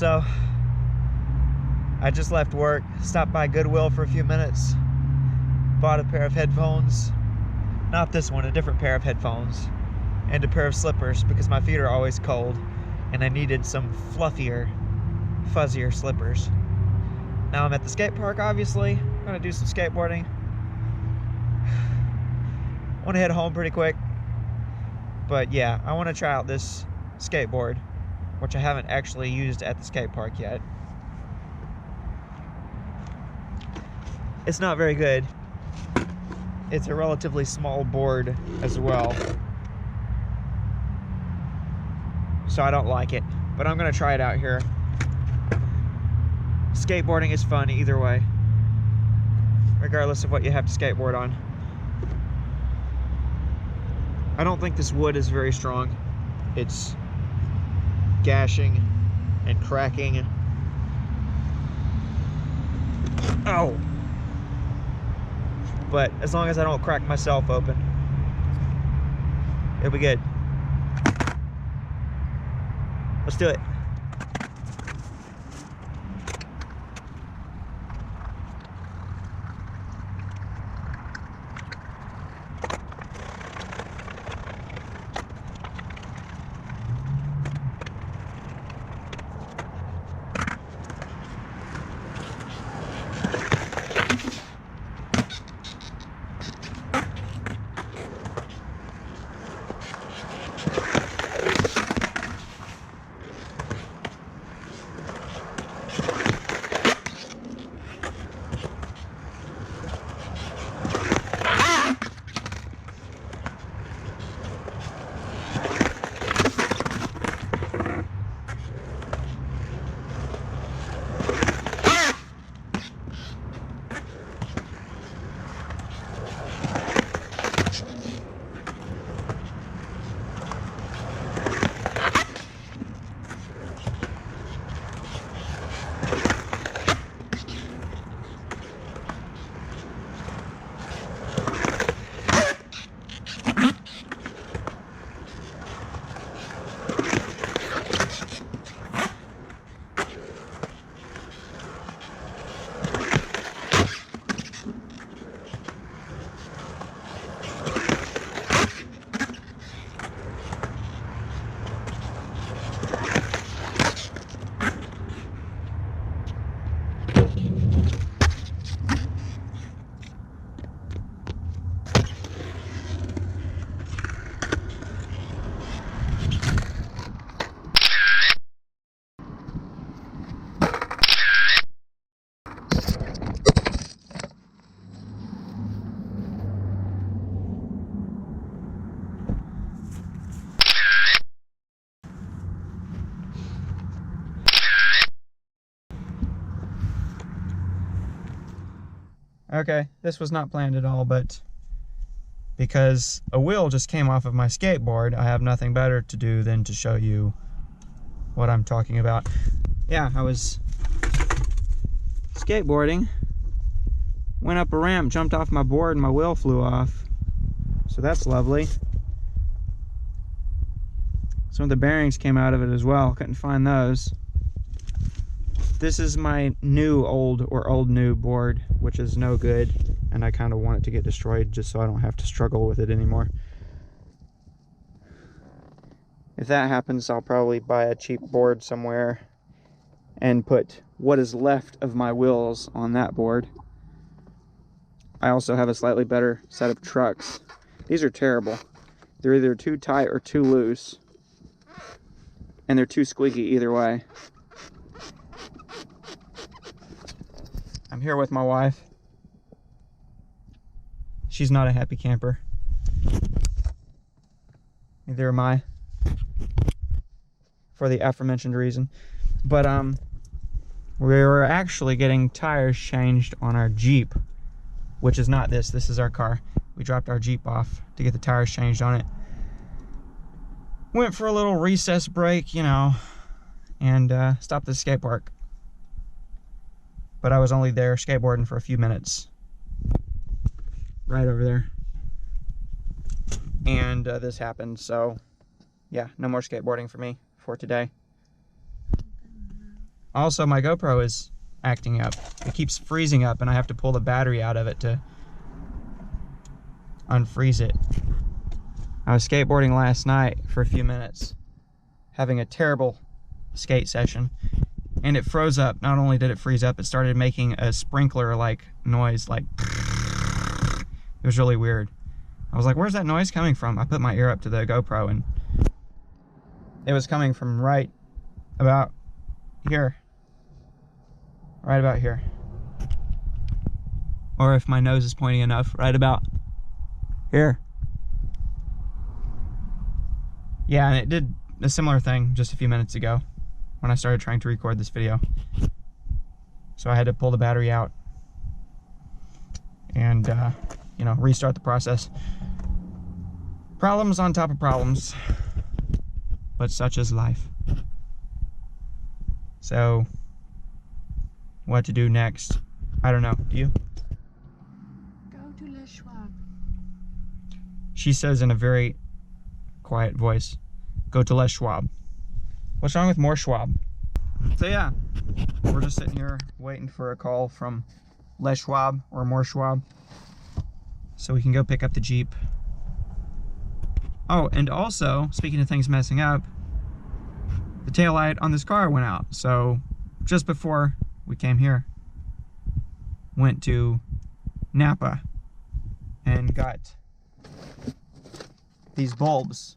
So I just left work, stopped by Goodwill for a few minutes, bought a pair of headphones, not this one, a different pair of headphones, and a pair of slippers because my feet are always cold and I needed some fluffier, fuzzier slippers. Now I'm at the skate park, obviously. I'm gonna do some skateboarding. I wanna head home pretty quick, but yeah, I wanna try out this skateboard, which I haven't actually used at the skate park yet. It's not very good. It's a relatively small board as well, so I don't like it, but I'm gonna try it out here. Skateboarding is fun either way, regardless of what you have to skateboard on. I don't think this wood is very strong. It's gashing and cracking. Ow! But as long as I don't crack myself open, it'll be good. Let's do it. Okay, this was not planned at all, but because a wheel just came off of my skateboard, I have nothing better to do than to show you what I'm talking about. Yeah, I was skateboarding, went up a ramp, jumped off my board, and my wheel flew off. So that's lovely. Some of the bearings came out of it as well, couldn't find those. This is my new old new board, which is no good, and I kind of want it to get destroyed just so I don't have to struggle with it anymore. If that happens, I'll probably buy a cheap board somewhere and put what is left of my wheels on that board. I also have a slightly better set of trucks. These are terrible. They're either too tight or too loose, and they're too squeaky either way. I'm here with my wife. She's not a happy camper. Neither am I, for the aforementioned reason. But we're actually getting tires changed on our Jeep, which is not this. This is our car. We dropped our Jeep off to get the tires changed on it. Went for a little recess break, you know, and stopped at the skate park. But I was only there skateboarding for a few minutes. Right over there. And this happened, so yeah, no more skateboarding for me for today. Also, my GoPro is acting up. It keeps freezing up and I have to pull the battery out of it to unfreeze it. I was skateboarding last night for a few minutes, having a terrible skate session, and it froze up. Not only did it freeze up, it started making a sprinkler-like noise, like it was really weird. I was like, where's that noise coming from? I put my ear up to the GoPro and it was coming from right about here. Right about here. Or if my nose is pointing enough, right about here. Yeah, and it did a similar thing just a few minutes ago when I started trying to record this video. So I had to pull the battery out and, you know, restart the process. Problems on top of problems, but such is life. So, what to do next? I don't know. Do you? Go to Le Schwab. She says in a very quiet voice, go to Les Schwab. What's wrong with more Schwab? So yeah, we're just sitting here waiting for a call from Les Schwab or more Schwab so we can go pick up the Jeep. Oh, and also, speaking of things messing up, the taillight on this car went out. So just before we came here, went to Napa and got these bulbs.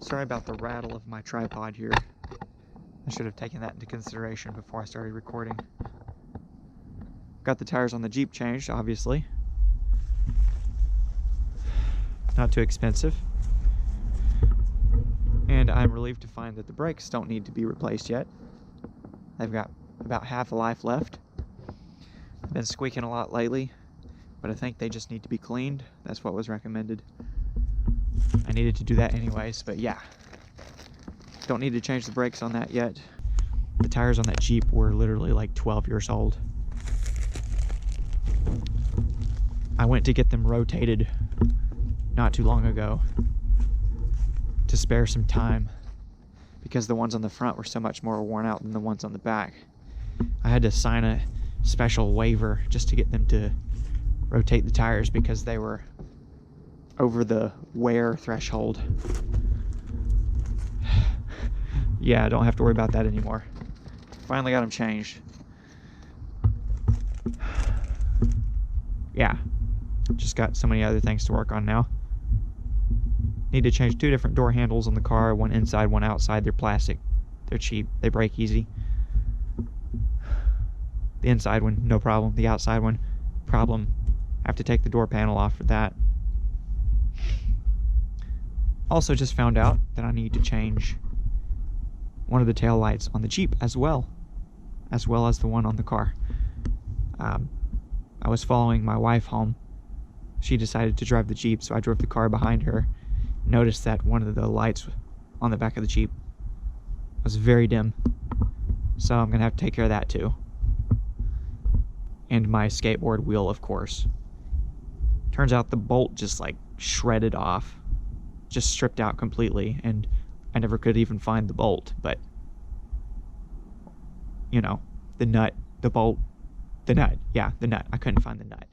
Sorry about the rattle of my tripod here. I should have taken that into consideration before I started recording. Got the tires on the Jeep changed, obviously. Not too expensive. And I'm relieved to find that the brakes don't need to be replaced yet. They've got about half a life left. I've been squeaking a lot lately, but I think they just need to be cleaned. That's what was recommended. I needed to do that anyways, but yeah. Don't need to change the brakes on that yet. The tires on that Jeep were literally like 12 years old. I went to get them rotated not too long ago to spare some time because the ones on the front were so much more worn out than the ones on the back. I had to sign a special waiver just to get them to rotate the tires because they were over the wear threshold. Yeah, I don't have to worry about that anymore. Finally got them changed. Yeah, just got so many other things to work on now. Need to change 2 different door handles on the car, one inside, one outside. They're plastic. They're cheap. They break easy. The inside one, no problem. The outside one, problem. I have to take the door panel off for that. Also just found out that I need to change one of the tail lights on the Jeep as well as the one on the car. I was following my wife home. She decided to drive the Jeep, so I drove the car behind her. Noticed that one of the lights on the back of the Jeep was very dim, so I'm gonna have to take care of that too. And my skateboard wheel, of course. Turns out the bolt just like shredded off. Just stripped out completely, and I never could even find the bolt, but you know, the nut, the bolt, the nut. Yeah, the nut. I couldn't find the nut.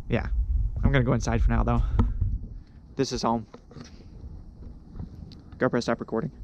Yeah, I'm gonna go inside for now though. This is home. Go press stop recording.